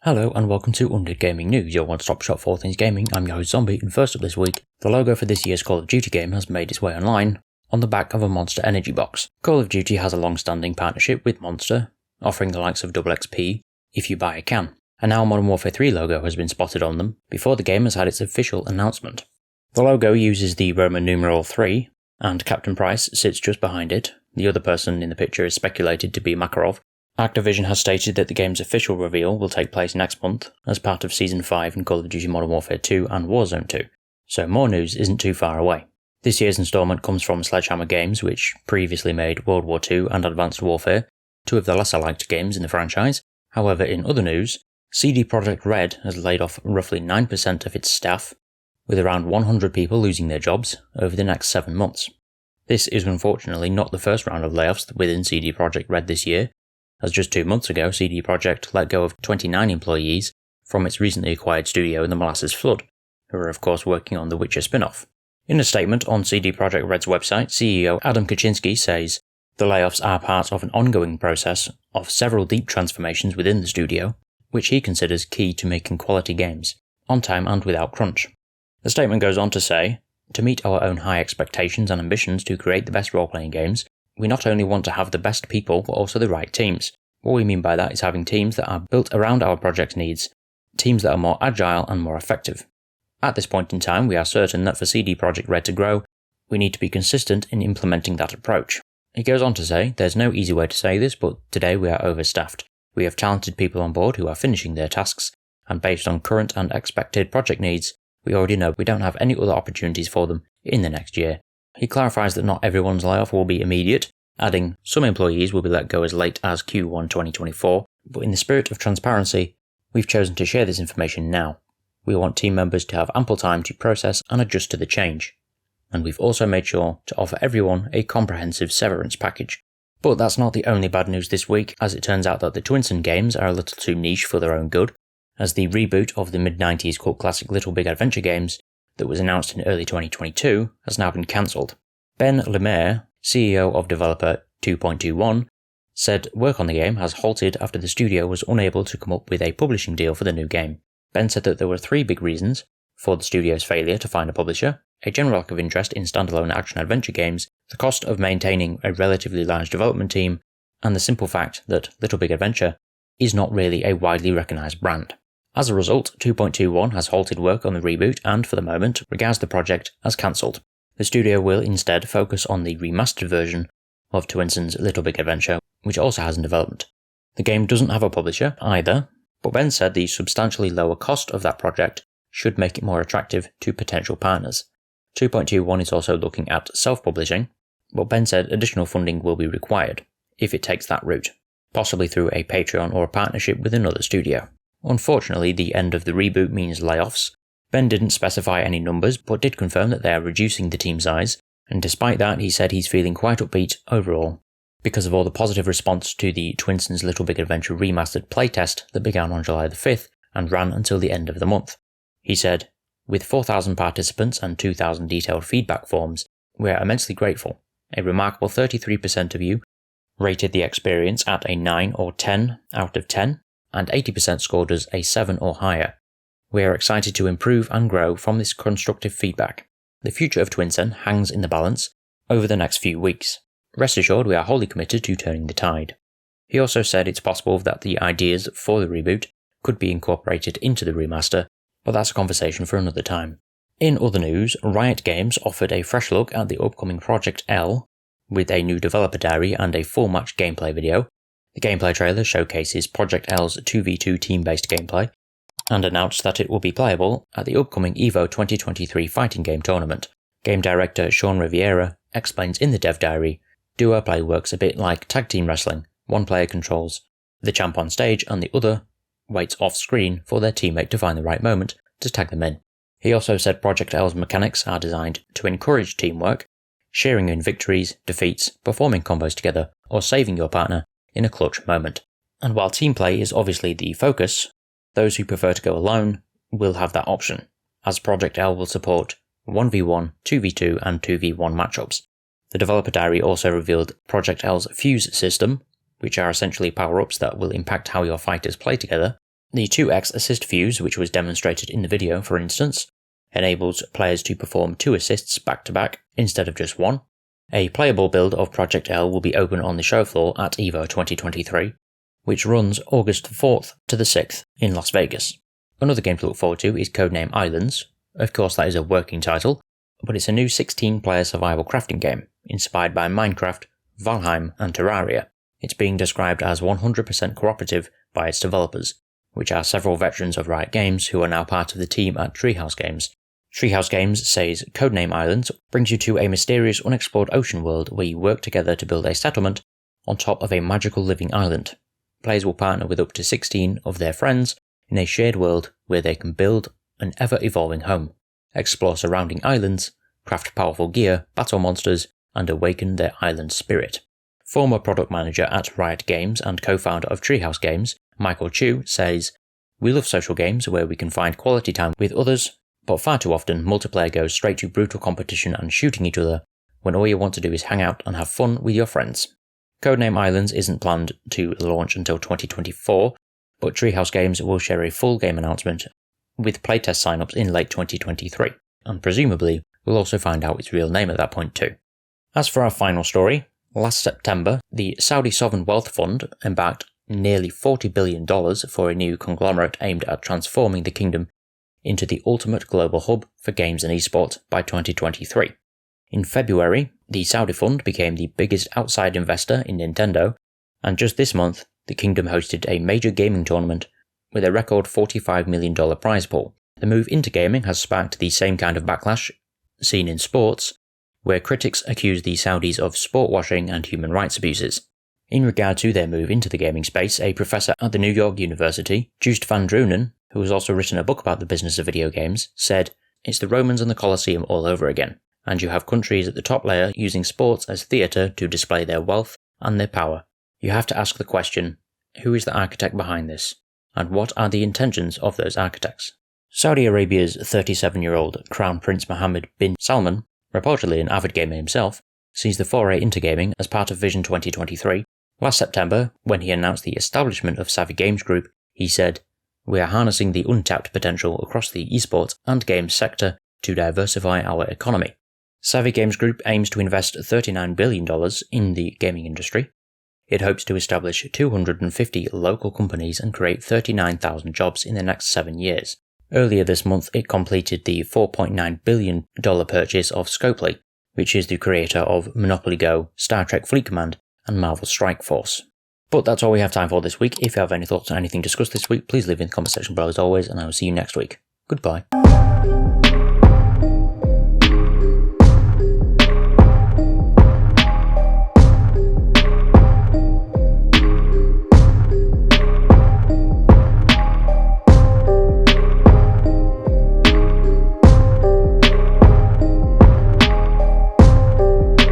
Hello and welcome to Undead Gaming News, your one-stop shop for all things gaming. I'm your host Zombie, and first up this week, the logo for this year's Call of Duty game has made its way online on the back of a Monster energy box. Call of Duty has a long-standing partnership with Monster, offering the likes of double XP if you buy a can, and now Modern Warfare 3 logo has been spotted on them before the game has had its official announcement. The logo uses the Roman numeral 3, and Captain Price sits just behind it. The other person in the picture is speculated to be Makarov. Activision has stated that the game's official reveal will take place next month as part of Season 5 in Call of Duty Modern Warfare 2 and Warzone 2, so more news isn't too far away. This year's instalment comes from Sledgehammer Games, which previously made World War II and Advanced Warfare, two of the lesser-liked games in the franchise. However, in other news, CD Projekt Red has laid off roughly 9% of its staff, with around 100 people losing their jobs over the next 7 months. This is unfortunately not the first round of layoffs within CD Projekt Red this year, as just 2 months ago CD Projekt let go of 29 employees from its recently acquired studio The Molasses Flood, who are of course working on the Witcher spin-off. In a statement on CD Projekt Red's website, CEO Adam Kaczynski says, "The layoffs are part of an ongoing process of several deep transformations within the studio, which he considers key to making quality games, on time and without crunch." The statement goes on to say, "To meet our own high expectations and ambitions to create the best role-playing games, we not only want to have the best people, but also the right teams. What we mean by that is having teams that are built around our project needs, teams that are more agile and more effective. At this point in time, we are certain that for CD Projekt Red to grow, we need to be consistent in implementing that approach." He goes on to say, "There's no easy way to say this, but today we are overstaffed. We have talented people on board who are finishing their tasks, and based on current and expected project needs, we already know we don't have any other opportunities for them in the next year." He clarifies that not everyone's layoff will be immediate, adding some employees will be let go as late as Q1 2024, but in the spirit of transparency, we've chosen to share this information now. We want team members to have ample time to process and adjust to the change, and we've also made sure to offer everyone a comprehensive severance package. But that's not the only bad news this week, as it turns out that the Twinsen games are a little too niche for their own good, as the reboot of the mid-90s cult classic Little Big Adventure games that was announced in early 2022 has now been cancelled. Ben Lemaire, CEO of developer 2.21, said work on the game has halted after the studio was unable to come up with a publishing deal for the new game. Ben said that there were 3 big reasons for the studio's failure to find a publisher: a general lack of interest in standalone action-adventure games, the cost of maintaining a relatively large development team, and the simple fact that Little Big Adventure is not really a widely recognised brand. As a result, 2.21 has halted work on the reboot and, for the moment, regards the project as cancelled. The studio will instead focus on the remastered version of Twinsen's Little Big Adventure, which also has in development. The game doesn't have a publisher either, but Ben said the substantially lower cost of that project should make it more attractive to potential partners. 2.21 is also looking at self-publishing, but Ben said additional funding will be required if it takes that route, possibly through a Patreon or a partnership with another studio. Unfortunately, the end of the reboot means layoffs. Ben didn't specify any numbers, but did confirm that they are reducing the team size, and despite that, he said he's feeling quite upbeat overall, because of all the positive response to the Twinsen's Little Big Adventure remastered playtest that began on July the 5th and ran until the end of the month. He said, "With 4,000 participants and 2,000 detailed feedback forms, we are immensely grateful. A remarkable 33% of you rated the experience at a 9 or 10 out of 10, and 80% scored us a 7 or higher. We are excited to improve and grow from this constructive feedback. The future of Twinsen hangs in the balance over the next few weeks. Rest assured we are wholly committed to turning the tide." He also said it's possible that the ideas for the reboot could be incorporated into the remaster, but that's a conversation for another time. In other news, Riot Games offered a fresh look at the upcoming Projekt L with a new developer diary and a full match gameplay video. The gameplay trailer showcases Projekt L's 2v2 team-based gameplay, and announced that it will be playable at the upcoming EVO 2023 fighting game tournament. Game director Sean Riviera explains in the dev diary, "Duo play works a bit like tag team wrestling. One player controls the champ on stage and the other waits off screen for their teammate to find the right moment to tag them in." He also said Projekt L's mechanics are designed to encourage teamwork, sharing in victories, defeats, performing combos together, or saving your partner in a clutch moment. And while team play is obviously the focus, those who prefer to go alone will have that option, as Projekt L will support 1v1, 2v2 and 2v1 matchups. The developer diary also revealed Projekt L's Fuse system, which are essentially power-ups that will impact how your fighters play together, The 2x assist fuse, which was demonstrated in the video for instance, enables players to perform 2 assists back to back instead of just 1. A playable build of Projekt L will be open on the show floor at EVO 2023, which runs August 4th to the 6th in Las Vegas. Another game to look forward to is Codename Islands. Of course that is a working title, but it's a new 16-player survival crafting game, inspired by Minecraft, Valheim and Terraria. It's being described as 100% cooperative by its developers, which are several veterans of Riot Games who are now part of the team at Treehouse Games. Treehouse Games says Codename Islands brings you to a mysterious unexplored ocean world where you work together to build a settlement on top of a magical living island. Players will partner with up to 16 of their friends in a shared world where they can build an ever-evolving home, explore surrounding islands, craft powerful gear, battle monsters, and awaken their island spirit. Former product manager at Riot Games and co-founder of Treehouse Games, Michael Chu, says, "We love social games where we can find quality time with others, but far too often multiplayer goes straight to brutal competition and shooting each other when all you want to do is hang out and have fun with your friends." Codename Islands isn't planned to launch until 2024, but Treehouse Games will share a full game announcement with playtest signups in late 2023, and presumably we'll also find out its real name at that point too. As for our final story, last September, the Saudi Sovereign Wealth Fund embarked nearly $40 billion for a new conglomerate aimed at transforming the kingdom into the ultimate global hub for games and esports by 2023. In February, the Saudi fund became the biggest outside investor in Nintendo, and just this month, the kingdom hosted a major gaming tournament with a record $45 million prize pool. The move into gaming has sparked the same kind of backlash seen in sports, where critics accuse the Saudis of sport washing and human rights abuses. In regard to their move into the gaming space, a professor at the New York University, Joost van Drunen, who has also written a book about the business of video games, said, "It's the Romans and the Colosseum all over again, and you have countries at the top layer using sports as theatre to display their wealth and their power. You have to ask the question, who is the architect behind this, and what are the intentions of those architects?" Saudi Arabia's 37-year-old Crown Prince Mohammed bin Salman, reportedly an avid gamer himself, sees the foray into gaming as part of Vision 2023. Last September, when he announced the establishment of Savvy Games Group, he said, "We are harnessing the untapped potential across the esports and games sector to diversify our economy." Savvy Games Group aims to invest $39 billion in the gaming industry. It hopes to establish 250 local companies and create 39,000 jobs in the next 7 years. Earlier this month, it completed the $4.9 billion purchase of Scopely, which is the creator of Monopoly Go, Star Trek Fleet Command, and Marvel Strike Force. But that's all we have time for this week. If you have any thoughts on anything discussed this week, please leave in the comment section below as always, and I will see you next week. Goodbye.